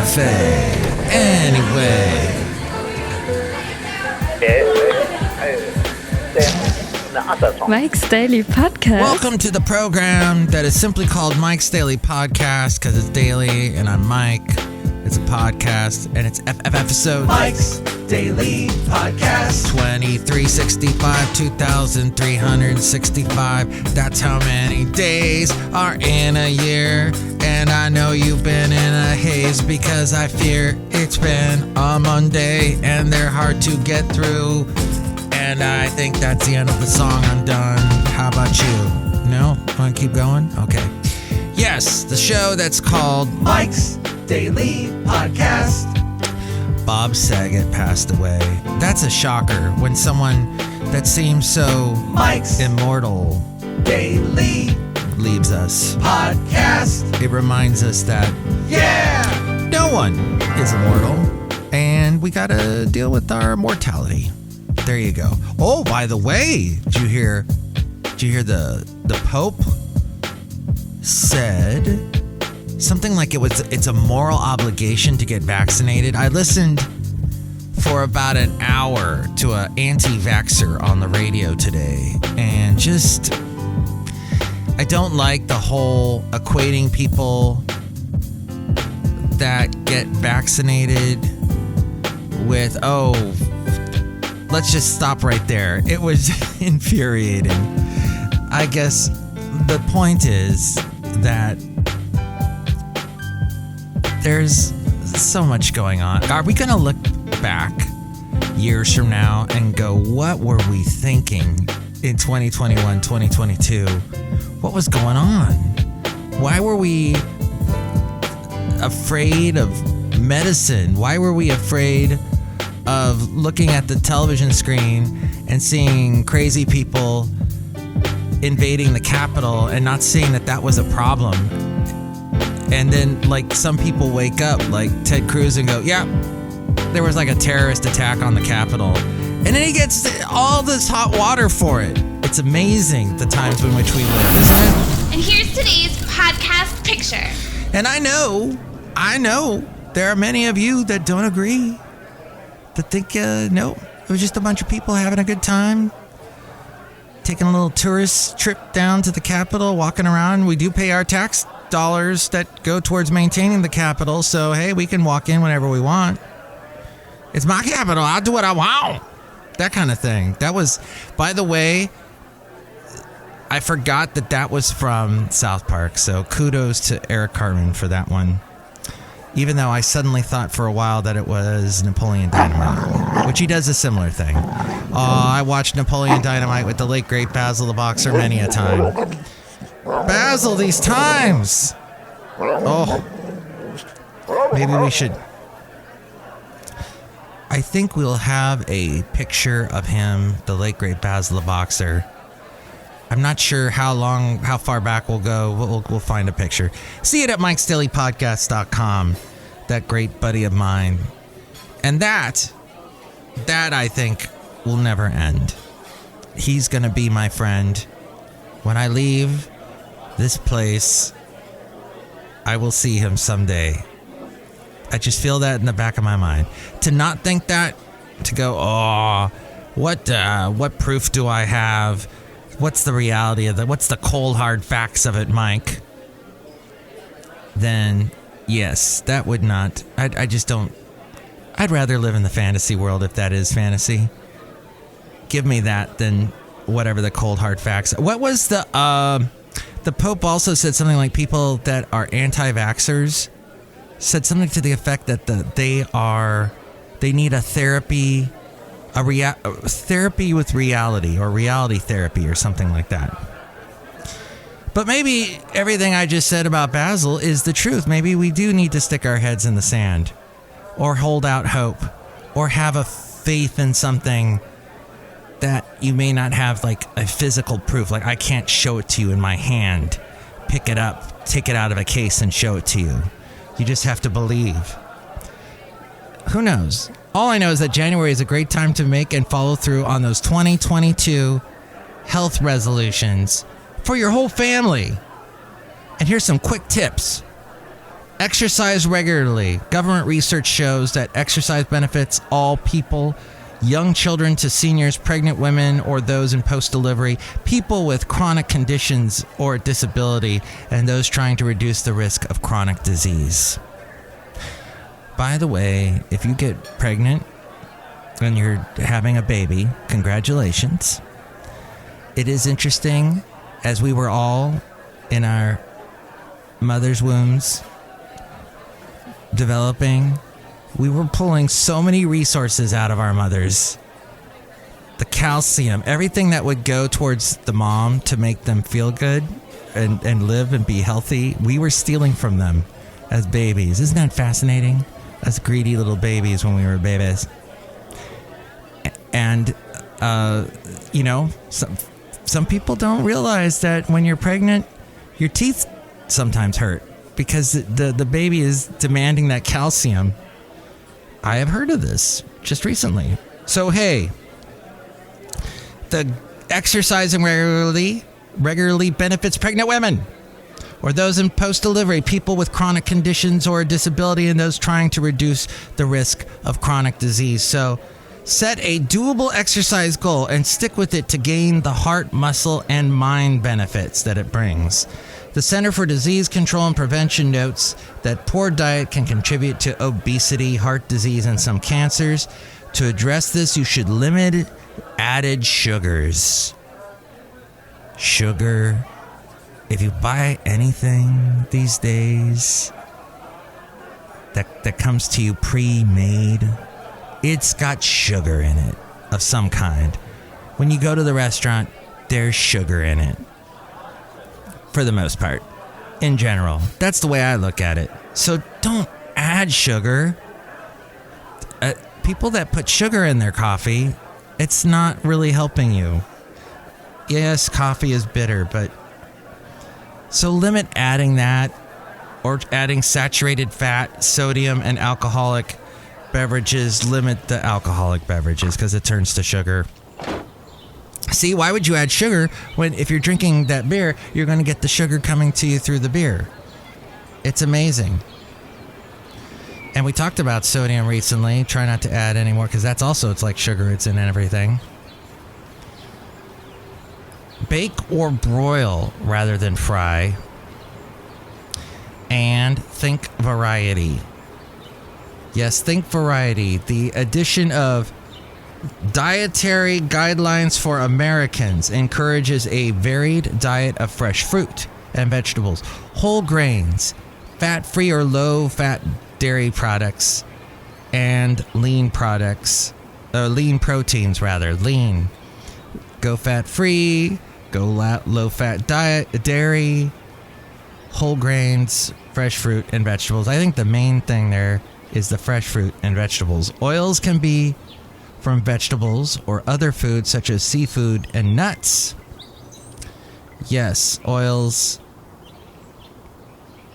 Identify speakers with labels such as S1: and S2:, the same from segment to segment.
S1: cafe. Anyway.
S2: Mike's Daily Podcast.
S1: Welcome to the program that is simply called Mike's Daily Podcast because it's daily and I'm Mike. It's a podcast and it's episode
S3: Mike's Daily Podcast
S1: 2365, 2365. That's how many days are in a year. And I know you've been in a haze because I fear it's been a Monday and they're hard to get through. And I think that's the end of the song. I'm done. How about you? No? Want to keep going? Okay. Yes, the show that's called
S3: Mike's Daily Podcast.
S1: Bob Saget passed away. That's a shocker when someone that seems so
S3: Mike's
S1: immortal
S3: Daily
S1: leaves us.
S3: Podcast.
S1: It reminds us that no one is immortal and we gotta deal with our mortality. There you go. Oh, by the way, did you hear the Pope said something like it's a moral obligation to get vaccinated? I listened for about an hour to an anti-vaxxer on the radio today, and just I don't like the whole equating people that get vaccinated with, let's just stop right there. It was infuriating. I guess the point is that there's so much going on. Are we going to look back years from now and go, what were we thinking in 2021, 2022? What was going on? Why were we afraid of medicine? Why were we afraid of looking at the television screen and seeing crazy people invading the Capitol and not seeing that was a problem? And then, like, some people wake up, like Ted Cruz, and go, yeah, there was like a terrorist attack on the Capitol. And then he gets all this hot water for it. It's amazing the times in which we live, isn't it?
S4: And here's today's podcast picture.
S1: And I know, there are many of you that don't agree. That think, no, it was just a bunch of people having a good time, taking a little tourist trip down to the Capitol, walking around. We do pay our tax dollars that go towards maintaining the Capitol, so hey, we can walk in whenever we want. It's my Capitol, I'll do what I want. That kind of thing. That was, by the way, I forgot that was from South Park, so kudos to Eric Cartman for that one. Even though I suddenly thought for a while that it was Napoleon Dynamite, which he does a similar thing. I watched Napoleon Dynamite with the late, great Basil the Boxer many a time. Basil, these times! Oh. Maybe we should... I think we'll have a picture of him, the late, great Basil the Boxer. I'm not sure how far back we'll go. We'll find a picture. See it at mikesdailypodcast.com. That great buddy of mine. And that I think will never end. He's going to be my friend. When I leave this place, I will see him someday. I just feel that in the back of my mind. To not think that, to go, what proof do I have? What's the reality of that? What's the cold hard facts of it, Mike? Then, yes, that would not. I just don't. I'd rather live in the fantasy world if that is fantasy. Give me that than whatever the cold hard facts. What was the Pope also said something like people that are anti-vaxxers said something to the effect that they need a therapy. Therapy with reality, or reality therapy, or something like that. But maybe everything I just said about Basil is the truth. Maybe we do need to stick our heads in the sand, or hold out hope, or have a faith in something that you may not have, like a physical proof. Like, I can't show it to you in my hand, pick it up, take it out of a case and show it to you. You just have to believe. Who knows? All I know is that January is a great time to make and follow through on those 2022 health resolutions for your whole family. And here's some quick tips. Exercise regularly. Government research shows that exercise benefits all people, young children to seniors, pregnant women, or those in post-delivery, people with chronic conditions or disability, and those trying to reduce the risk of chronic disease. By the way, if you get pregnant and you're having a baby, congratulations. It is interesting, as we were all in our mother's wombs developing, we were pulling so many resources out of our mothers. The calcium, everything that would go towards the mom to make them feel good and live and be healthy, we were stealing from them as babies. Isn't that fascinating? As greedy little babies when we were babies. And, some people don't realize that when you're pregnant, your teeth sometimes hurt because the baby is demanding that calcium. I have heard of this just recently. So, hey, the exercising regularly benefits pregnant women or those in post-delivery, people with chronic conditions or a disability, and those trying to reduce the risk of chronic disease. So set a doable exercise goal and stick with it to gain the heart, muscle, and mind benefits that it brings. The Center for Disease Control and Prevention notes that poor diet can contribute to obesity, heart disease, and some cancers. To address this, you should limit added sugars. Sugar. If you buy anything these days that comes to you pre-made, it's got sugar in it of some kind. When you go to the restaurant, there's sugar in it. For the most part, in general. That's the way I look at it. So don't add sugar. People that put sugar in their coffee, it's not really helping you. Yes, coffee is bitter, but so limit adding that or adding saturated fat, sodium, and alcoholic beverages. Limit the alcoholic beverages because it turns to sugar. See, why would you add sugar when if you're drinking that beer, you're going to get the sugar coming to you through the beer? It's amazing. And we talked about sodium recently. Try not to add any more because it's like sugar. It's in everything. Bake or broil rather than fry. And think variety. Yes, think variety. The addition of Dietary Guidelines for Americans encourages a varied diet of fresh fruit and vegetables, whole grains, fat-free or low-fat dairy products, and lean proteins rather. Lean. Go fat-free, go low-fat diet, dairy, whole grains, fresh fruit, and vegetables. I think the main thing there is the fresh fruit and vegetables. Oils can be from vegetables or other foods such as seafood and nuts. Yes, oils.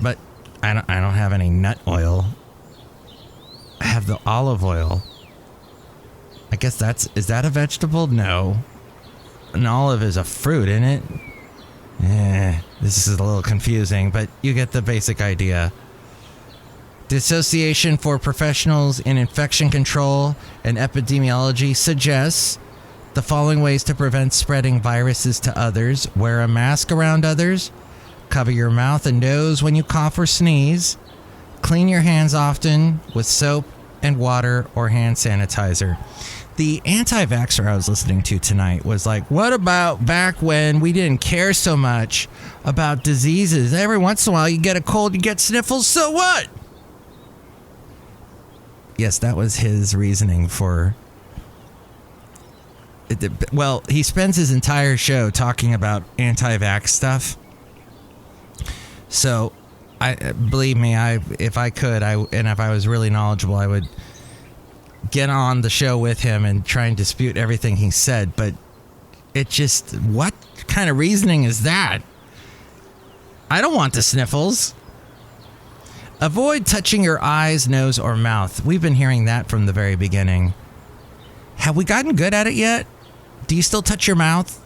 S1: But I don't have any nut oil. I have the olive oil. I guess is that a vegetable? No. An olive is a fruit, isn't it? This is a little confusing, but you get the basic idea. The Association for Professionals in Infection Control and Epidemiology suggests the following ways to prevent spreading viruses to others. Wear a mask around others. Cover your mouth and nose when you cough or sneeze. Clean your hands often with soap and water or hand sanitizer. The anti-vaxxer I was listening to tonight was like, what about back when we didn't care so much about diseases? Every once in a while you get a cold, you get sniffles, so what? Yes, that was his reasoning for... Well, he spends his entire show talking about anti-vax stuff. So, believe me, if I could, and if I was really knowledgeable, I would get on the show with him and try and dispute everything he said. But it just... What kind of reasoning is that? I don't want the sniffles. Avoid touching your eyes, nose, or mouth. We've been hearing that from the very beginning. Have we gotten good at it yet? Do you still touch your mouth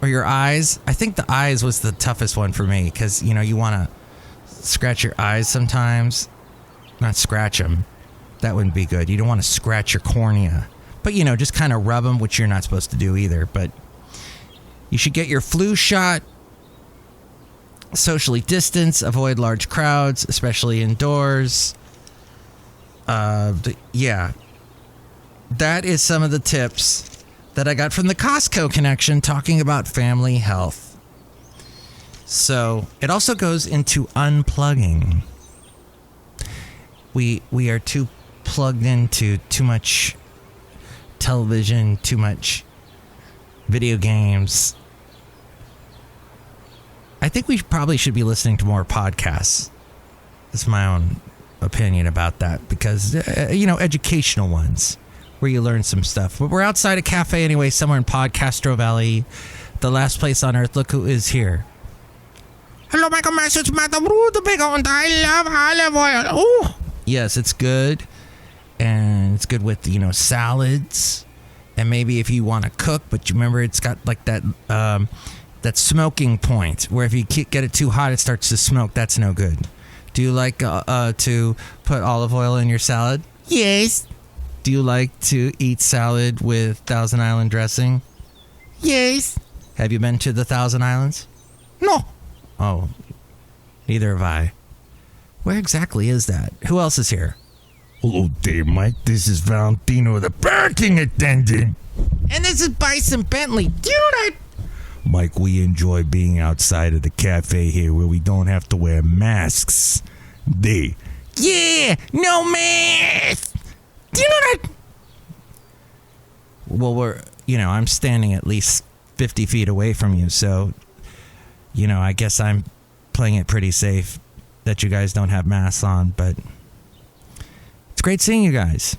S1: or your eyes? I think the eyes was the toughest one for me because, you want to scratch your eyes sometimes. Not scratch them. That wouldn't be good. You don't want to scratch your cornea. But, just kind of rub them, which you're not supposed to do either. But you should get your flu shot. Socially distance. Avoid large crowds, especially indoors. Yeah. That is some of the tips that I got from the Costco connection talking about family health. So it also goes into unplugging. We are too plugged into too much television, too much video games. I think we probably should be listening to more podcasts. That's my own opinion about that because, educational ones where you learn some stuff. But we're outside a cafe anyway, somewhere in Podcastro Valley, the last place on earth. Look who is here. Hello, Michael Message, Madame Rootabega, and I love olive oil. Oh, yes, it's good. And it's good with, salads. And maybe if you want to cook, but you remember it's got like that smoking point where if you get it too hot, it starts to smoke. That's no good. Do you like to put olive oil in your salad? Yes. Do you like to eat salad with Thousand Island dressing? Yes. Have you been to the Thousand Islands? No. Oh, neither have I. Where exactly is that? Who else is here?
S5: Hello there, Mike. This is Valentino, the parking attendant.
S1: And this is Bison Bentley. Do you know that?
S5: Mike, we enjoy being outside of the cafe here where we don't have to wear masks.
S1: Yeah, no mask. Do you know that? Well, I'm standing at least 50 feet away from you, so, I guess I'm playing it pretty safe that you guys don't have masks on, but it's great seeing you guys.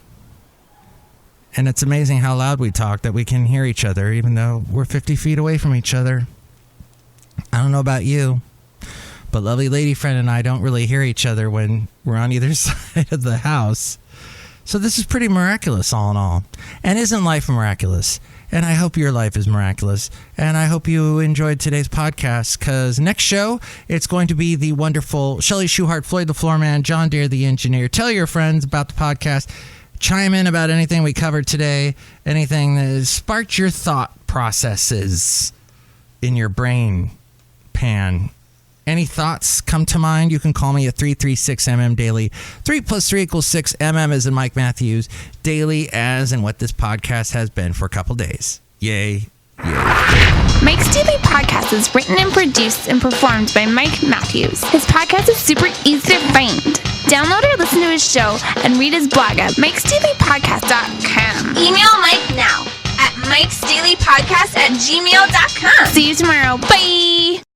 S1: And it's amazing how loud we talk that we can hear each other, even though we're 50 feet away from each other. I don't know about you, but lovely lady friend and I don't really hear each other when we're on either side of the house. So this is pretty miraculous, all in all. And isn't life miraculous? And I hope your life is miraculous. And I hope you enjoyed today's podcast, because next show, it's going to be the wonderful Chely Shoehart, Floyd the Floorman, John Deere the engineer. Tell your friends about the podcast. Chime in about anything we covered today, anything that has sparked your thought processes in your brain pan. Any thoughts come to mind, you can call me at 336MM Daily. 3 + 3 = 6. MM as in Mike Matthews. Daily as in what this podcast has been for a couple days. Yay.
S4: Mike's Daily Podcast is written and produced and performed by Mike Matthews. His podcast is super easy to find. Download or listen to his show and read his blog at mikesdailypodcast.com. Email Mike now at mikesdailypodcast@gmail.com. See you tomorrow. Bye.